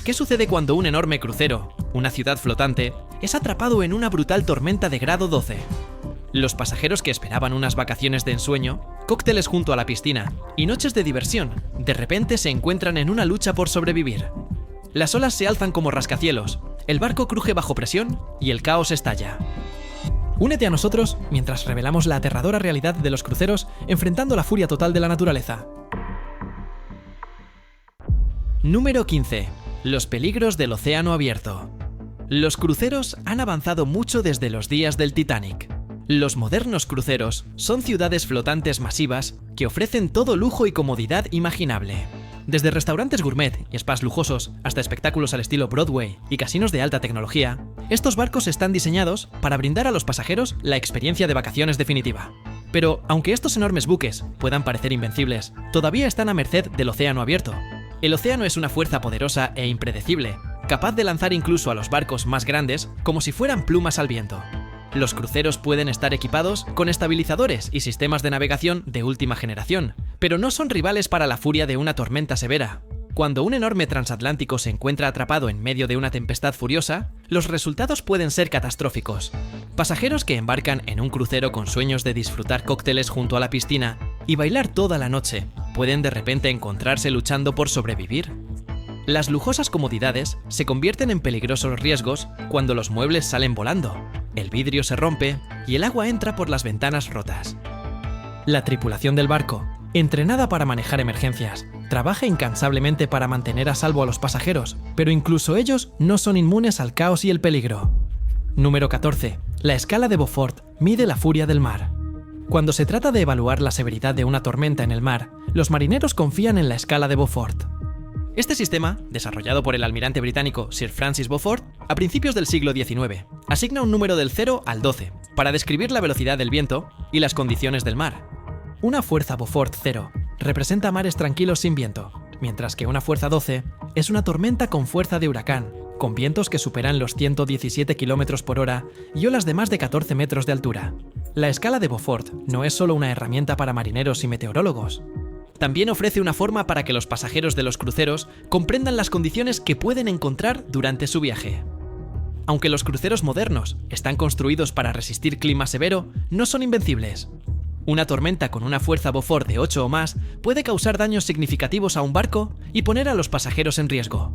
¿Qué sucede cuando un enorme crucero, una ciudad flotante, es atrapado en una brutal tormenta de grado 12? Los pasajeros que esperaban unas vacaciones de ensueño, cócteles junto a la piscina y noches de diversión, de repente se encuentran en una lucha por sobrevivir. Las olas se alzan como rascacielos, el barco cruje bajo presión y el caos estalla. Únete a nosotros mientras revelamos la aterradora realidad de los cruceros enfrentando la furia total de la naturaleza. Número 15. Los peligros del océano abierto. Los cruceros han avanzado mucho desde los días del Titanic. Los modernos cruceros son ciudades flotantes masivas que ofrecen todo lujo y comodidad imaginable. Desde restaurantes gourmet y spas lujosos hasta espectáculos al estilo Broadway y casinos de alta tecnología, estos barcos están diseñados para brindar a los pasajeros la experiencia de vacaciones definitiva. Pero, aunque estos enormes buques puedan parecer invencibles, todavía están a merced del océano abierto. El océano es una fuerza poderosa e impredecible, capaz de lanzar incluso a los barcos más grandes como si fueran plumas al viento. Los cruceros pueden estar equipados con estabilizadores y sistemas de navegación de última generación, pero no son rivales para la furia de una tormenta severa. Cuando un enorme transatlántico se encuentra atrapado en medio de una tempestad furiosa, los resultados pueden ser catastróficos. Pasajeros que embarcan en un crucero con sueños de disfrutar cócteles junto a la piscina y bailar toda la noche, pueden de repente encontrarse luchando por sobrevivir. Las lujosas comodidades se convierten en peligrosos riesgos cuando los muebles salen volando, el vidrio se rompe y el agua entra por las ventanas rotas. La tripulación del barco, entrenada para manejar emergencias, trabaja incansablemente para mantener a salvo a los pasajeros, pero incluso ellos no son inmunes al caos y el peligro. Número 14. La escala de Beaufort mide la furia del mar. Cuando se trata de evaluar la severidad de una tormenta en el mar, los marineros confían en la escala de Beaufort. Este sistema, desarrollado por el almirante británico Sir Francis Beaufort a principios del siglo XIX, asigna un número del 0 al 12 para describir la velocidad del viento y las condiciones del mar. Una fuerza Beaufort 0 representa mares tranquilos sin viento, mientras que una fuerza 12 es una tormenta con fuerza de huracán, con vientos que superan los 117 km por hora y olas de más de 14 metros de altura. La escala de Beaufort no es solo una herramienta para marineros y meteorólogos. También ofrece una forma para que los pasajeros de los cruceros comprendan las condiciones que pueden encontrar durante su viaje. Aunque los cruceros modernos están construidos para resistir clima severo, no son invencibles. Una tormenta con una fuerza Beaufort de 8 o más puede causar daños significativos a un barco y poner a los pasajeros en riesgo.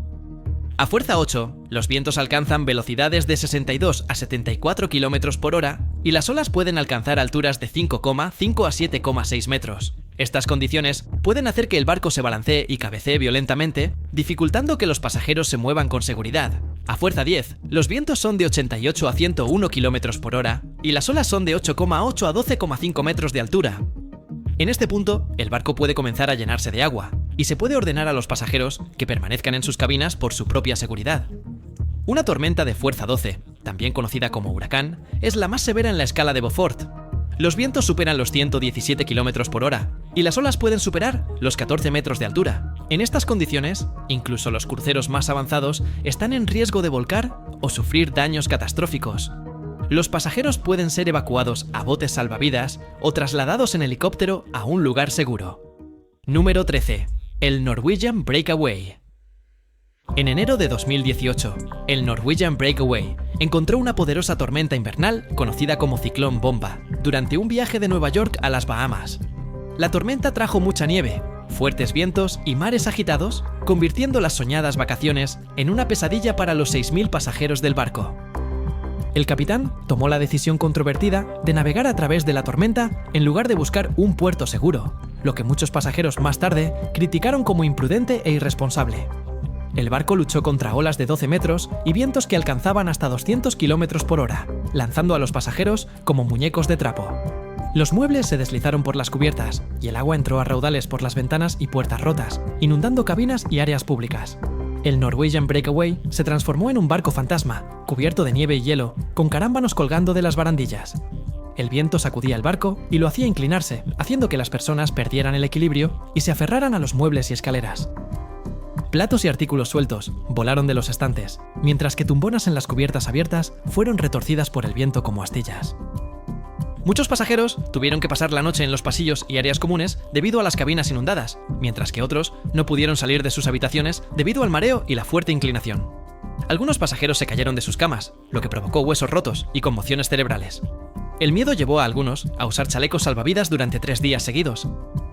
A fuerza 8, los vientos alcanzan velocidades de 62 a 74 km por hora y las olas pueden alcanzar alturas de 5,5 a 7,6 metros. Estas condiciones pueden hacer que el barco se balancee y cabecee violentamente, dificultando que los pasajeros se muevan con seguridad. A fuerza 10, los vientos son de 88 a 101 km por hora y las olas son de 8,8 a 12,5 metros de altura. En este punto, el barco puede comenzar a llenarse de agua y se puede ordenar a los pasajeros que permanezcan en sus cabinas por su propia seguridad. Una tormenta de fuerza 12, también conocida como huracán, es la más severa en la escala de Beaufort. Los vientos superan los 117 km por hora y las olas pueden superar los 14 metros de altura. En estas condiciones, incluso los cruceros más avanzados están en riesgo de volcar o sufrir daños catastróficos. Los pasajeros pueden ser evacuados a botes salvavidas o trasladados en helicóptero a un lugar seguro. Número 13. El Norwegian Breakaway. En enero de 2018, el Norwegian Breakaway encontró una poderosa tormenta invernal conocida como Ciclón Bomba durante un viaje de Nueva York a las Bahamas. La tormenta trajo mucha nieve, fuertes vientos y mares agitados, convirtiendo las soñadas vacaciones en una pesadilla para los 6.000 pasajeros del barco. El capitán tomó la decisión controvertida de navegar a través de la tormenta en lugar de buscar un puerto seguro, lo que muchos pasajeros más tarde criticaron como imprudente e irresponsable. El barco luchó contra olas de 12 metros y vientos que alcanzaban hasta 200 km por hora, lanzando a los pasajeros como muñecos de trapo. Los muebles se deslizaron por las cubiertas y el agua entró a raudales por las ventanas y puertas rotas, inundando cabinas y áreas públicas. El Norwegian Breakaway se transformó en un barco fantasma, cubierto de nieve y hielo, con carámbanos colgando de las barandillas. El viento sacudía el barco y lo hacía inclinarse, haciendo que las personas perdieran el equilibrio y se aferraran a los muebles y escaleras. Platos y artículos sueltos volaron de los estantes, mientras que tumbonas en las cubiertas abiertas fueron retorcidas por el viento como astillas. Muchos pasajeros tuvieron que pasar la noche en los pasillos y áreas comunes debido a las cabinas inundadas, mientras que otros no pudieron salir de sus habitaciones debido al mareo y la fuerte inclinación. Algunos pasajeros se cayeron de sus camas, lo que provocó huesos rotos y conmociones cerebrales. El miedo llevó a algunos a usar chalecos salvavidas durante 3 días seguidos.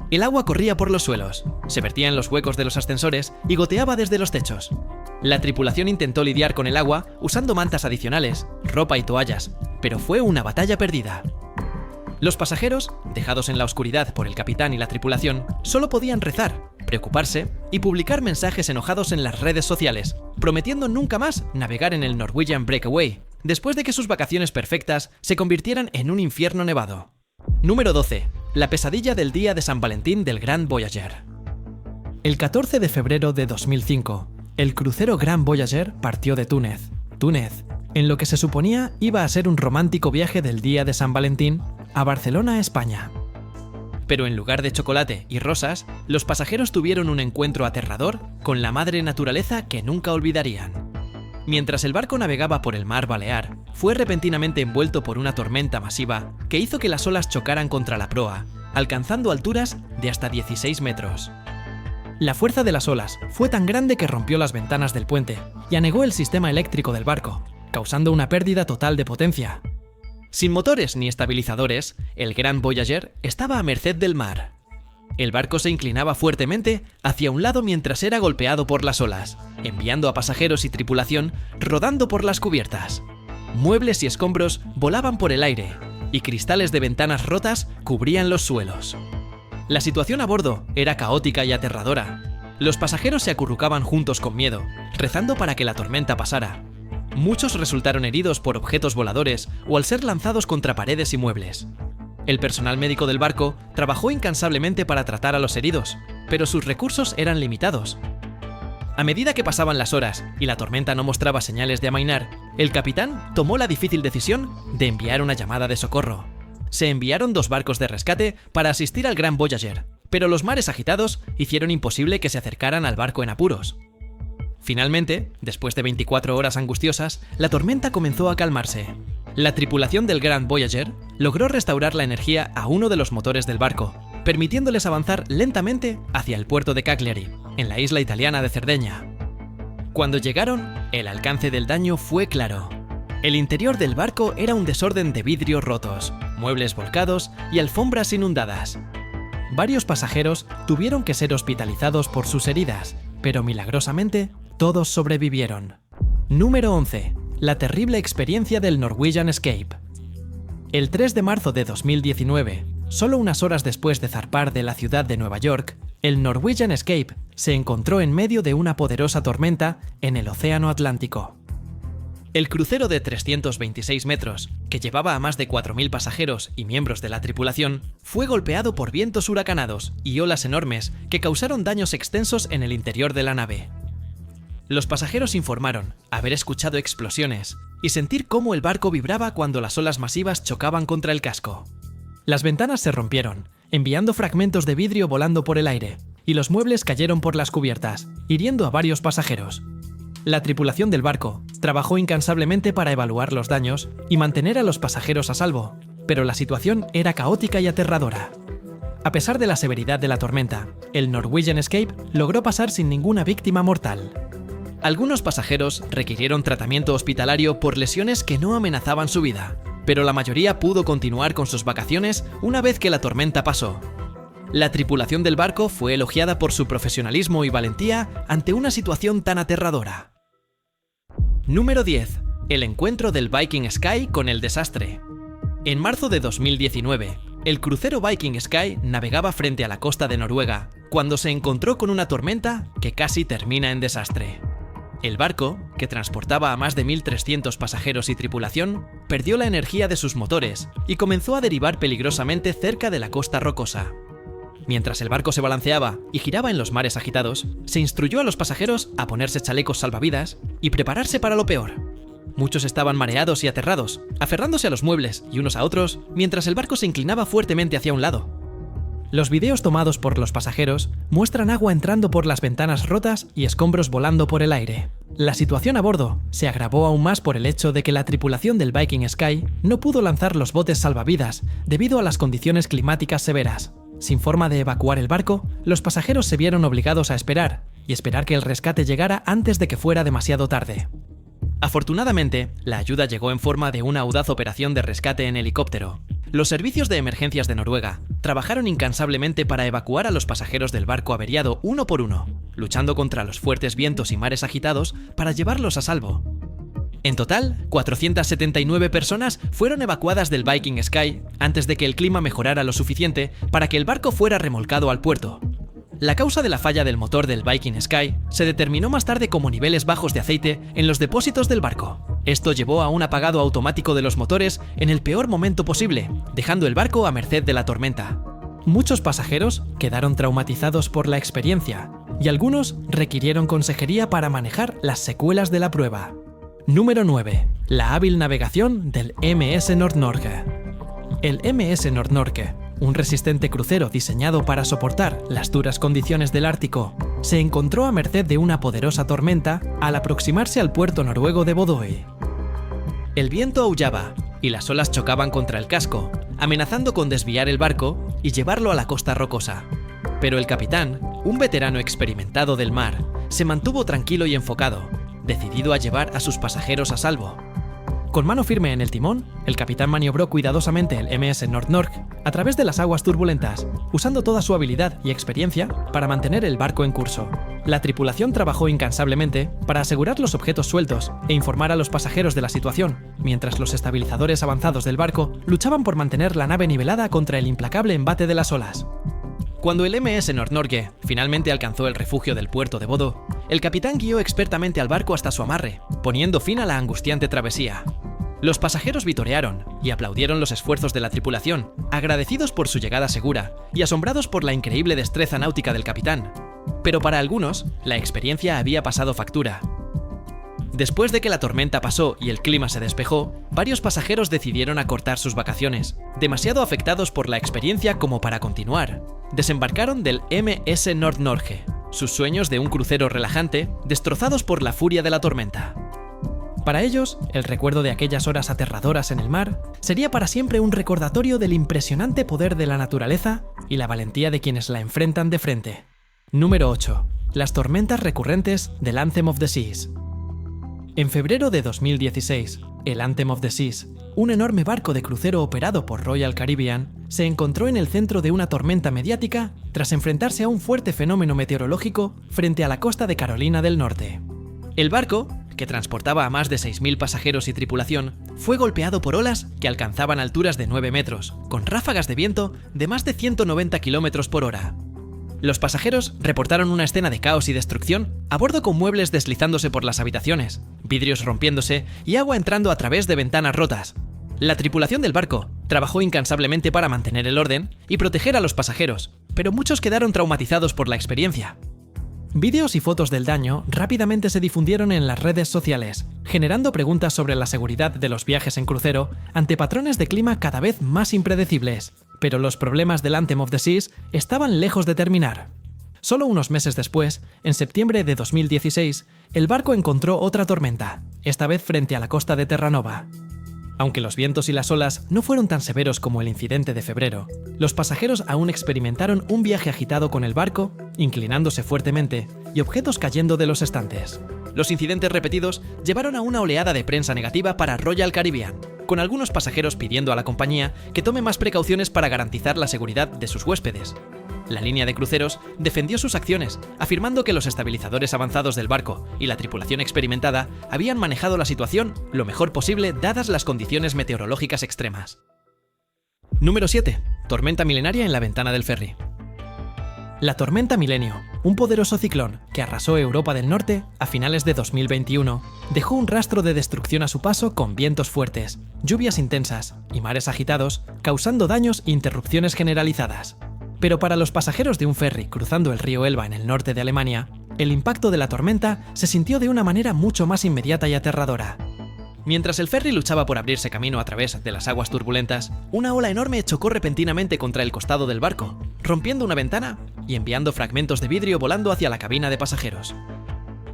El agua corría por los suelos, se vertía en los huecos de los ascensores y goteaba desde los techos. La tripulación intentó lidiar con el agua usando mantas adicionales, ropa y toallas, pero fue una batalla perdida. Los pasajeros, dejados en la oscuridad por el capitán y la tripulación, solo podían rezar, preocuparse y publicar mensajes enojados en las redes sociales, prometiendo nunca más navegar en el Norwegian Breakaway, después de que sus vacaciones perfectas se convirtieran en un infierno nevado. Número 12. La pesadilla del día de San Valentín del Grand Voyager. El 14 de febrero de 2005, el crucero Grand Voyager partió de Túnez, en lo que se suponía iba a ser un romántico viaje del día de San Valentín a Barcelona, España. Pero en lugar de chocolate y rosas, los pasajeros tuvieron un encuentro aterrador con la madre naturaleza que nunca olvidarían. Mientras el barco navegaba por el mar Balear, fue repentinamente envuelto por una tormenta masiva que hizo que las olas chocaran contra la proa, alcanzando alturas de hasta 16 metros. La fuerza de las olas fue tan grande que rompió las ventanas del puente y anegó el sistema eléctrico del barco, causando una pérdida total de potencia. Sin motores ni estabilizadores, el Grand Voyager estaba a merced del mar. El barco se inclinaba fuertemente hacia un lado mientras era golpeado por las olas, enviando a pasajeros y tripulación rodando por las cubiertas. Muebles y escombros volaban por el aire, y cristales de ventanas rotas cubrían los suelos. La situación a bordo era caótica y aterradora. Los pasajeros se acurrucaban juntos con miedo, rezando para que la tormenta pasara. Muchos resultaron heridos por objetos voladores o al ser lanzados contra paredes y muebles. El personal médico del barco trabajó incansablemente para tratar a los heridos, pero sus recursos eran limitados. A medida que pasaban las horas y la tormenta no mostraba señales de amainar, el capitán tomó la difícil decisión de enviar una llamada de socorro. Se enviaron 2 barcos de rescate para asistir al Grand Voyager, pero los mares agitados hicieron imposible que se acercaran al barco en apuros. Finalmente, después de 24 horas angustiosas, la tormenta comenzó a calmarse. La tripulación del Grand Voyager logró restaurar la energía a uno de los motores del barco, permitiéndoles avanzar lentamente hacia el puerto de Cagliari, en la isla italiana de Cerdeña. Cuando llegaron, el alcance del daño fue claro. El interior del barco era un desorden de vidrios rotos, muebles volcados y alfombras inundadas. Varios pasajeros tuvieron que ser hospitalizados por sus heridas, pero milagrosamente todos sobrevivieron. Número 11. La terrible experiencia del Norwegian Escape. El 3 de marzo de 2019, solo unas horas después de zarpar de la ciudad de Nueva York, el Norwegian Escape se encontró en medio de una poderosa tormenta en el Océano Atlántico. El crucero de 326 metros, que llevaba a más de 4.000 pasajeros y miembros de la tripulación, fue golpeado por vientos huracanados y olas enormes que causaron daños extensos en el interior de la nave. Los pasajeros informaron haber escuchado explosiones y sentir cómo el barco vibraba cuando las olas masivas chocaban contra el casco. Las ventanas se rompieron, enviando fragmentos de vidrio volando por el aire, y los muebles cayeron por las cubiertas, hiriendo a varios pasajeros. La tripulación del barco trabajó incansablemente para evaluar los daños y mantener a los pasajeros a salvo, pero la situación era caótica y aterradora. A pesar de la severidad de la tormenta, el Norwegian Escape logró pasar sin ninguna víctima mortal. Algunos pasajeros requirieron tratamiento hospitalario por lesiones que no amenazaban su vida, pero la mayoría pudo continuar con sus vacaciones una vez que la tormenta pasó. La tripulación del barco fue elogiada por su profesionalismo y valentía ante una situación tan aterradora. Número 10. El encuentro del Viking Sky con el desastre. En marzo de 2019, el crucero Viking Sky navegaba frente a la costa de Noruega cuando se encontró con una tormenta que casi termina en desastre. El barco, que transportaba a más de 1.300 pasajeros y tripulación, perdió la energía de sus motores y comenzó a derivar peligrosamente cerca de la costa rocosa. Mientras el barco se balanceaba y giraba en los mares agitados, se instruyó a los pasajeros a ponerse chalecos salvavidas y prepararse para lo peor. Muchos estaban mareados y aterrados, aferrándose a los muebles y unos a otros, mientras el barco se inclinaba fuertemente hacia un lado. Los videos tomados por los pasajeros muestran agua entrando por las ventanas rotas y escombros volando por el aire. La situación a bordo se agravó aún más por el hecho de que la tripulación del Viking Sky no pudo lanzar los botes salvavidas debido a las condiciones climáticas severas. Sin forma de evacuar el barco, los pasajeros se vieron obligados a esperar que el rescate llegara antes de que fuera demasiado tarde. Afortunadamente, la ayuda llegó en forma de una audaz operación de rescate en helicóptero. Los servicios de emergencias de Noruega trabajaron incansablemente para evacuar a los pasajeros del barco averiado uno por uno, luchando contra los fuertes vientos y mares agitados para llevarlos a salvo. En total, 479 personas fueron evacuadas del Viking Sky antes de que el clima mejorara lo suficiente para que el barco fuera remolcado al puerto. La causa de la falla del motor del Viking Sky se determinó más tarde como niveles bajos de aceite en los depósitos del barco. Esto llevó a un apagado automático de los motores en el peor momento posible, dejando el barco a merced de la tormenta. Muchos pasajeros quedaron traumatizados por la experiencia y algunos requirieron consejería para manejar las secuelas de la prueba. Número 9. La hábil navegación del MS Nord-Norge. El MS Nord-Norge, un resistente crucero diseñado para soportar las duras condiciones del Ártico, se encontró a merced de una poderosa tormenta al aproximarse al puerto noruego de Bodø. El viento aullaba y las olas chocaban contra el casco, amenazando con desviar el barco y llevarlo a la costa rocosa. Pero el capitán, un veterano experimentado del mar, se mantuvo tranquilo y enfocado, decidido a llevar a sus pasajeros a salvo. Con mano firme en el timón, el capitán maniobró cuidadosamente el MS Nord-Norge a través de las aguas turbulentas, usando toda su habilidad y experiencia para mantener el barco en curso. La tripulación trabajó incansablemente para asegurar los objetos sueltos e informar a los pasajeros de la situación, mientras los estabilizadores avanzados del barco luchaban por mantener la nave nivelada contra el implacable embate de las olas. Cuando el MS Nord-Norge finalmente alcanzó el refugio del puerto de Bodø, el capitán guió expertamente al barco hasta su amarre, poniendo fin a la angustiante travesía. Los pasajeros vitorearon y aplaudieron los esfuerzos de la tripulación, agradecidos por su llegada segura y asombrados por la increíble destreza náutica del capitán. Pero para algunos, la experiencia había pasado factura. Después de que la tormenta pasó y el clima se despejó, varios pasajeros decidieron acortar sus vacaciones, demasiado afectados por la experiencia como para continuar. Desembarcaron del MS Nord-Norge, sus sueños de un crucero relajante, destrozados por la furia de la tormenta. Para ellos, el recuerdo de aquellas horas aterradoras en el mar sería para siempre un recordatorio del impresionante poder de la naturaleza y la valentía de quienes la enfrentan de frente. Número 8. Las tormentas recurrentes del Anthem of the Seas. En febrero de 2016, el Anthem of the Seas, un enorme barco de crucero operado por Royal Caribbean, se encontró en el centro de una tormenta mediática tras enfrentarse a un fuerte fenómeno meteorológico frente a la costa de Carolina del Norte. El barco, que transportaba a más de 6.000 pasajeros y tripulación, fue golpeado por olas que alcanzaban alturas de 9 metros, con ráfagas de viento de más de 190 km por hora. Los pasajeros reportaron una escena de caos y destrucción a bordo, con muebles deslizándose por las habitaciones, vidrios rompiéndose y agua entrando a través de ventanas rotas. La tripulación del barco trabajó incansablemente para mantener el orden y proteger a los pasajeros, pero muchos quedaron traumatizados por la experiencia. Vídeos y fotos del daño rápidamente se difundieron en las redes sociales, generando preguntas sobre la seguridad de los viajes en crucero ante patrones de clima cada vez más impredecibles. Pero los problemas del Anthem of the Seas estaban lejos de terminar. Solo unos meses después, en septiembre de 2016, el barco encontró otra tormenta, esta vez frente a la costa de Terranova. Aunque los vientos y las olas no fueron tan severos como el incidente de febrero, los pasajeros aún experimentaron un viaje agitado con el barco, inclinándose fuertemente y objetos cayendo de los estantes. Los incidentes repetidos llevaron a una oleada de prensa negativa para Royal Caribbean, con algunos pasajeros pidiendo a la compañía que tome más precauciones para garantizar la seguridad de sus huéspedes. La línea de cruceros defendió sus acciones, afirmando que los estabilizadores avanzados del barco y la tripulación experimentada habían manejado la situación lo mejor posible dadas las condiciones meteorológicas extremas. Número 7. Tormenta milenaria en la ventana del ferry. La tormenta Milenio, un poderoso ciclón que arrasó Europa del Norte a finales de 2021, dejó un rastro de destrucción a su paso con vientos fuertes, lluvias intensas y mares agitados, causando daños e interrupciones generalizadas. Pero para los pasajeros de un ferry cruzando el río Elba en el norte de Alemania, el impacto de la tormenta se sintió de una manera mucho más inmediata y aterradora. Mientras el ferry luchaba por abrirse camino a través de las aguas turbulentas, una ola enorme chocó repentinamente contra el costado del barco, rompiendo una ventana y enviando fragmentos de vidrio volando hacia la cabina de pasajeros.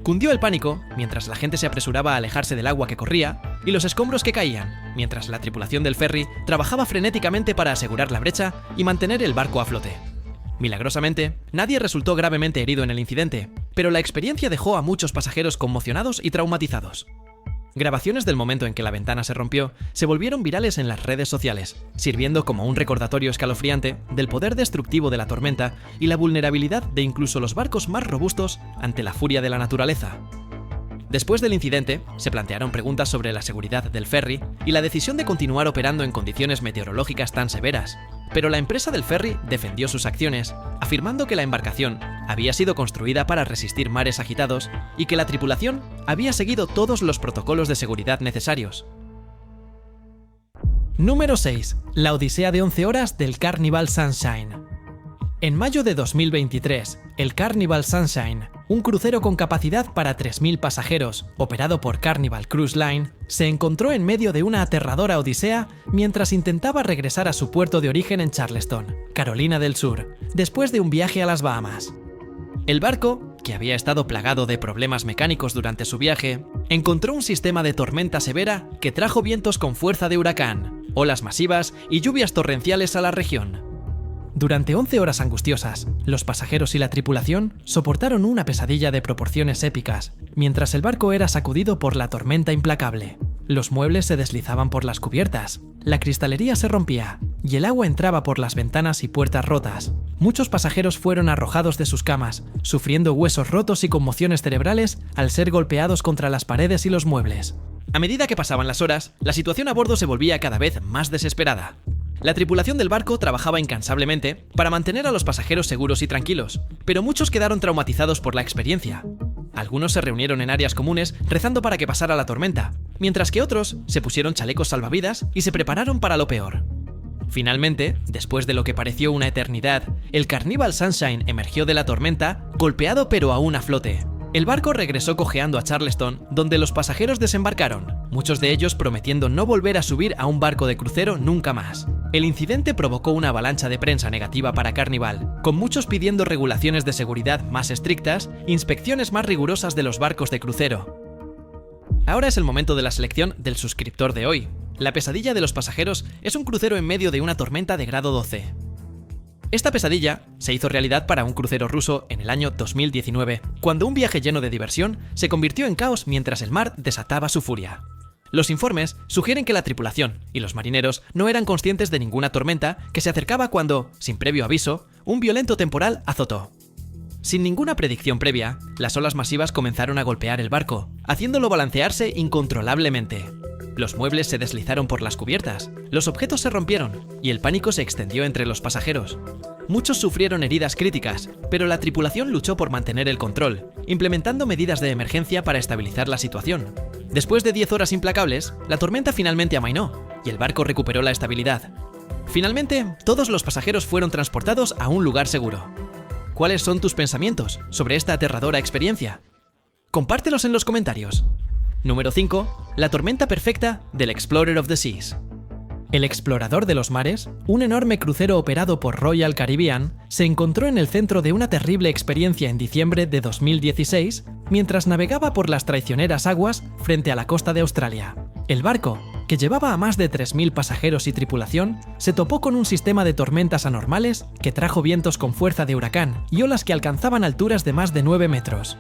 Cundió el pánico mientras la gente se apresuraba a alejarse del agua que corría y los escombros que caían, mientras la tripulación del ferry trabajaba frenéticamente para asegurar la brecha y mantener el barco a flote. Milagrosamente, nadie resultó gravemente herido en el incidente, pero la experiencia dejó a muchos pasajeros conmocionados y traumatizados. Grabaciones del momento en que la ventana se rompió se volvieron virales en las redes sociales, sirviendo como un recordatorio escalofriante del poder destructivo de la tormenta y la vulnerabilidad de incluso los barcos más robustos ante la furia de la naturaleza. Después del incidente, se plantearon preguntas sobre la seguridad del ferry y la decisión de continuar operando en condiciones meteorológicas tan severas, pero la empresa del ferry defendió sus acciones, afirmando que la embarcación había sido construida para resistir mares agitados y que la tripulación había seguido todos los protocolos de seguridad necesarios. Número 6. La odisea de 11 horas del Carnival Sunshine. En mayo de 2023, el Carnival Sunshine, un crucero con capacidad para 3.000 pasajeros, operado por Carnival Cruise Line, se encontró en medio de una aterradora odisea mientras intentaba regresar a su puerto de origen en Charleston, Carolina del Sur, después de un viaje a las Bahamas. El barco, que había estado plagado de problemas mecánicos durante su viaje, encontró un sistema de tormenta severa que trajo vientos con fuerza de huracán, olas masivas y lluvias torrenciales a la región. Durante 11 horas angustiosas, los pasajeros y la tripulación soportaron una pesadilla de proporciones épicas, mientras el barco era sacudido por la tormenta implacable. Los muebles se deslizaban por las cubiertas, la cristalería se rompía y el agua entraba por las ventanas y puertas rotas. Muchos pasajeros fueron arrojados de sus camas, sufriendo huesos rotos y conmociones cerebrales al ser golpeados contra las paredes y los muebles. A medida que pasaban las horas, la situación a bordo se volvía cada vez más desesperada. La tripulación del barco trabajaba incansablemente para mantener a los pasajeros seguros y tranquilos, pero muchos quedaron traumatizados por la experiencia. Algunos se reunieron en áreas comunes rezando para que pasara la tormenta, mientras que otros se pusieron chalecos salvavidas y se prepararon para lo peor. Finalmente, después de lo que pareció una eternidad, el Carnival Sunshine emergió de la tormenta, golpeado pero aún a flote. El barco regresó cojeando a Charleston, donde los pasajeros desembarcaron, muchos de ellos prometiendo no volver a subir a un barco de crucero nunca más. El incidente provocó una avalancha de prensa negativa para Carnival, con muchos pidiendo regulaciones de seguridad más estrictas e inspecciones más rigurosas de los barcos de crucero. Ahora es el momento de la selección del suscriptor de hoy. La pesadilla de los pasajeros es un crucero en medio de una tormenta de grado 12. Esta pesadilla se hizo realidad para un crucero ruso en el año 2019, cuando un viaje lleno de diversión se convirtió en caos mientras el mar desataba su furia. Los informes sugieren que la tripulación y los marineros no eran conscientes de ninguna tormenta que se acercaba cuando, sin previo aviso, un violento temporal azotó. Sin ninguna predicción previa, las olas masivas comenzaron a golpear el barco, haciéndolo balancearse incontrolablemente. Los muebles se deslizaron por las cubiertas, los objetos se rompieron y el pánico se extendió entre los pasajeros. Muchos sufrieron heridas críticas, pero la tripulación luchó por mantener el control, implementando medidas de emergencia para estabilizar la situación. Después de 10 horas implacables, la tormenta finalmente amainó y el barco recuperó la estabilidad. Finalmente, todos los pasajeros fueron transportados a un lugar seguro. ¿Cuáles son tus pensamientos sobre esta aterradora experiencia? Compártelos en los comentarios. Número 5. La tormenta perfecta del Explorer of the Seas. El Explorador de los Mares, un enorme crucero operado por Royal Caribbean, se encontró en el centro de una terrible experiencia en diciembre de 2016 mientras navegaba por las traicioneras aguas frente a la costa de Australia. El barco, que llevaba a más de 3.000 pasajeros y tripulación, se topó con un sistema de tormentas anormales que trajo vientos con fuerza de huracán y olas que alcanzaban alturas de más de 9 metros.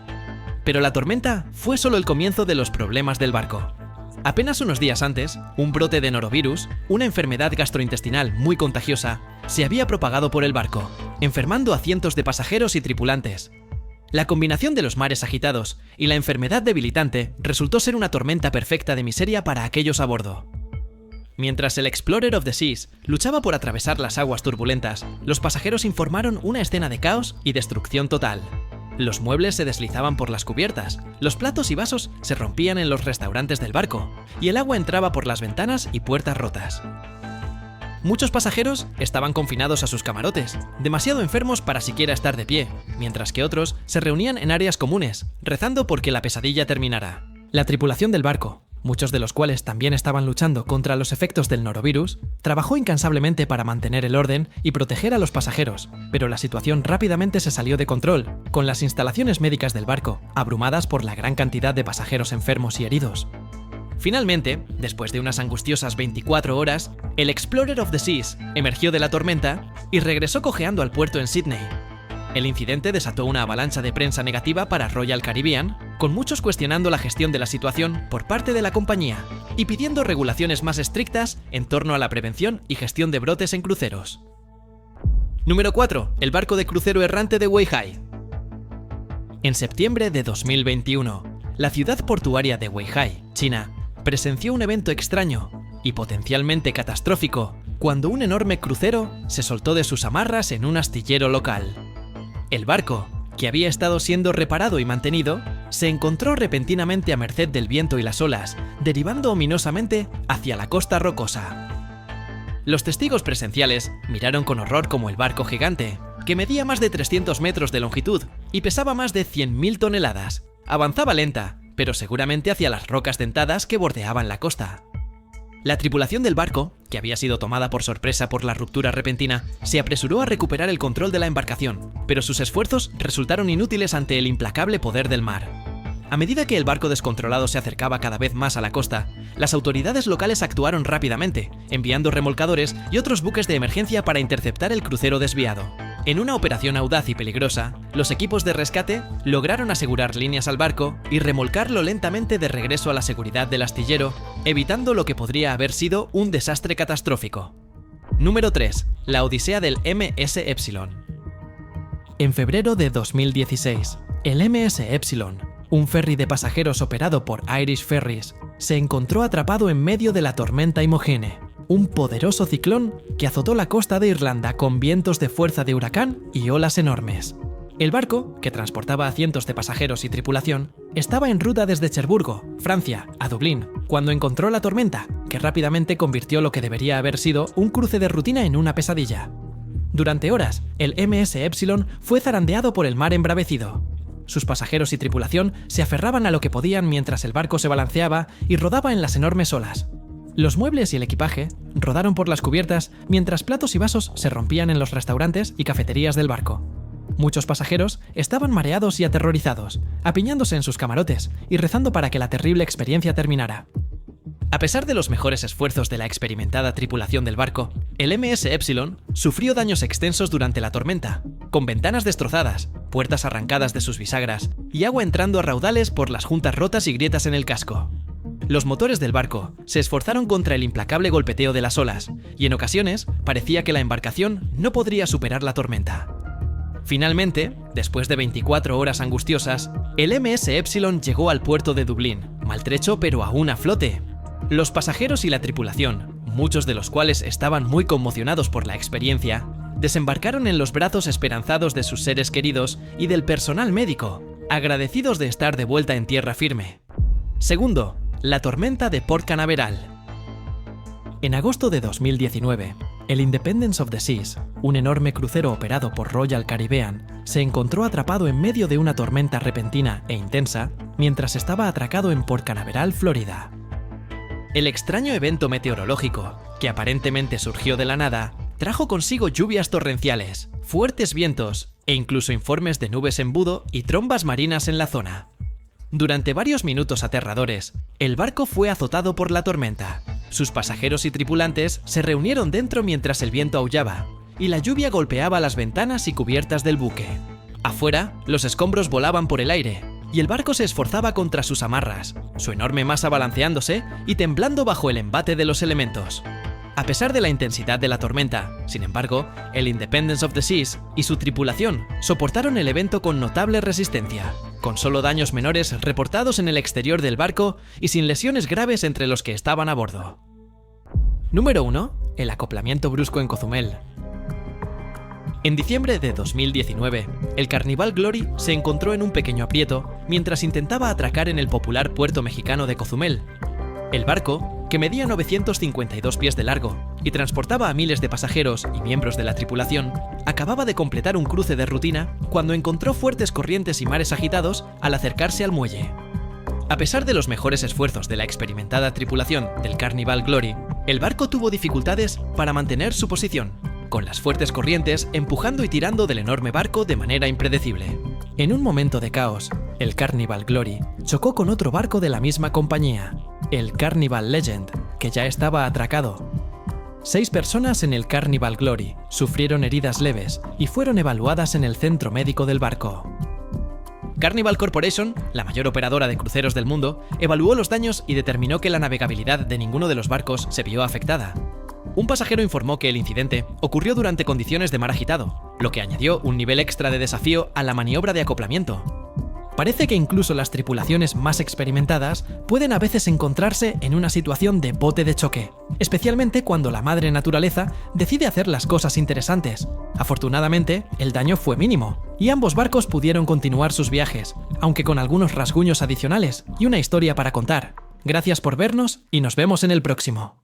Pero la tormenta fue solo el comienzo de los problemas del barco. Apenas unos días antes, un brote de norovirus, una enfermedad gastrointestinal muy contagiosa, se había propagado por el barco, enfermando a cientos de pasajeros y tripulantes. La combinación de los mares agitados y la enfermedad debilitante resultó ser una tormenta perfecta de miseria para aquellos a bordo. Mientras el Explorer of the Seas luchaba por atravesar las aguas turbulentas, los pasajeros informaron una escena de caos y destrucción total. Los muebles se deslizaban por las cubiertas, los platos y vasos se rompían en los restaurantes del barco, y el agua entraba por las ventanas y puertas rotas. Muchos pasajeros estaban confinados a sus camarotes, demasiado enfermos para siquiera estar de pie, mientras que otros se reunían en áreas comunes, rezando por que la pesadilla terminara. La tripulación del barco, muchos de los cuales también estaban luchando contra los efectos del norovirus, trabajó incansablemente para mantener el orden y proteger a los pasajeros, pero la situación rápidamente se salió de control, con las instalaciones médicas del barco abrumadas por la gran cantidad de pasajeros enfermos y heridos. Finalmente, después de unas angustiosas 24 horas, el Explorer of the Seas emergió de la tormenta y regresó cojeando al puerto en Sydney. El incidente desató una avalancha de prensa negativa para Royal Caribbean, con muchos cuestionando la gestión de la situación por parte de la compañía y pidiendo regulaciones más estrictas en torno a la prevención y gestión de brotes en cruceros. Número 4. El barco de crucero errante de Weihai. En septiembre de 2021, la ciudad portuaria de Weihai, China, presenció un evento extraño y potencialmente catastrófico cuando un enorme crucero se soltó de sus amarras en un astillero local. El barco, que había estado siendo reparado y mantenido, se encontró repentinamente a merced del viento y las olas, derivando ominosamente hacia la costa rocosa. Los testigos presenciales miraron con horror cómo el barco gigante, que medía más de 300 metros de longitud y pesaba más de 100.000 toneladas, avanzaba lenta, pero seguramente hacia las rocas dentadas que bordeaban la costa. La tripulación del barco, que había sido tomada por sorpresa por la ruptura repentina, se apresuró a recuperar el control de la embarcación, pero sus esfuerzos resultaron inútiles ante el implacable poder del mar. A medida que el barco descontrolado se acercaba cada vez más a la costa, las autoridades locales actuaron rápidamente, enviando remolcadores y otros buques de emergencia para interceptar el crucero desviado. En una operación audaz y peligrosa, los equipos de rescate lograron asegurar líneas al barco y remolcarlo lentamente de regreso a la seguridad del astillero, evitando lo que podría haber sido un desastre catastrófico. Número 3. La odisea del MS Epsilon. En febrero de 2016, el MS Epsilon, un ferry de pasajeros operado por Irish Ferries, se encontró atrapado en medio de la tormenta Imogene, un poderoso ciclón que azotó la costa de Irlanda con vientos de fuerza de huracán y olas enormes. El barco, que transportaba a cientos de pasajeros y tripulación, estaba en ruta desde Cherburgo, Francia, a Dublín, cuando encontró la tormenta, que rápidamente convirtió lo que debería haber sido un cruce de rutina en una pesadilla. Durante horas, el MS Epsilon fue zarandeado por el mar embravecido. Sus pasajeros y tripulación se aferraban a lo que podían mientras el barco se balanceaba y rodaba en las enormes olas. Los muebles y el equipaje rodaron por las cubiertas mientras platos y vasos se rompían en los restaurantes y cafeterías del barco. Muchos pasajeros estaban mareados y aterrorizados, apiñándose en sus camarotes y rezando para que la terrible experiencia terminara. A pesar de los mejores esfuerzos de la experimentada tripulación del barco, el MS Epsilon sufrió daños extensos durante la tormenta, con ventanas destrozadas, puertas arrancadas de sus bisagras y agua entrando a raudales por las juntas rotas y grietas en el casco. Los motores del barco se esforzaron contra el implacable golpeteo de las olas, y en ocasiones parecía que la embarcación no podría superar la tormenta. Finalmente, después de 24 horas angustiosas, el MS Epsilon llegó al puerto de Dublín, maltrecho pero aún a flote. Los pasajeros y la tripulación, muchos de los cuales estaban muy conmocionados por la experiencia, desembarcaron en los brazos esperanzados de sus seres queridos y del personal médico, agradecidos de estar de vuelta en tierra firme. Segundo, la tormenta de Port Canaveral. En agosto de 2019, el Independence of the Seas, un enorme crucero operado por Royal Caribbean, se encontró atrapado en medio de una tormenta repentina e intensa mientras estaba atracado en Port Canaveral, Florida. El extraño evento meteorológico, que aparentemente surgió de la nada, trajo consigo lluvias torrenciales, fuertes vientos e incluso informes de nubes embudo y trombas marinas en la zona. Durante varios minutos aterradores, el barco fue azotado por la tormenta. Sus pasajeros y tripulantes se reunieron dentro mientras el viento aullaba, y la lluvia golpeaba las ventanas y cubiertas del buque. Afuera, los escombros volaban por el aire, y el barco se esforzaba contra sus amarras, su enorme masa balanceándose y temblando bajo el embate de los elementos. A pesar de la intensidad de la tormenta, sin embargo, el Independence of the Seas y su tripulación soportaron el evento con notable resistencia, con solo daños menores reportados en el exterior del barco y sin lesiones graves entre los que estaban a bordo. Número 1. El acoplamiento brusco en Cozumel. En diciembre de 2019, el Carnival Glory se encontró en un pequeño aprieto mientras intentaba atracar en el popular puerto mexicano de Cozumel. El barco, que medía 952 pies de largo y transportaba a miles de pasajeros y miembros de la tripulación, acababa de completar un cruce de rutina cuando encontró fuertes corrientes y mares agitados al acercarse al muelle. A pesar de los mejores esfuerzos de la experimentada tripulación del Carnival Glory, el barco tuvo dificultades para mantener su posición, con las fuertes corrientes empujando y tirando del enorme barco de manera impredecible. En un momento de caos, el Carnival Glory chocó con otro barco de la misma compañía, el Carnival Legend, que ya estaba atracado. 6 personas en el Carnival Glory sufrieron heridas leves y fueron evaluadas en el centro médico del barco. Carnival Corporation, la mayor operadora de cruceros del mundo, evaluó los daños y determinó que la navegabilidad de ninguno de los barcos se vio afectada. Un pasajero informó que el incidente ocurrió durante condiciones de mar agitado, lo que añadió un nivel extra de desafío a la maniobra de acoplamiento. Parece que incluso las tripulaciones más experimentadas pueden a veces encontrarse en una situación de bote de choque, especialmente cuando la madre naturaleza decide hacer las cosas interesantes. Afortunadamente, el daño fue mínimo, y ambos barcos pudieron continuar sus viajes, aunque con algunos rasguños adicionales y una historia para contar. Gracias por vernos y nos vemos en el próximo.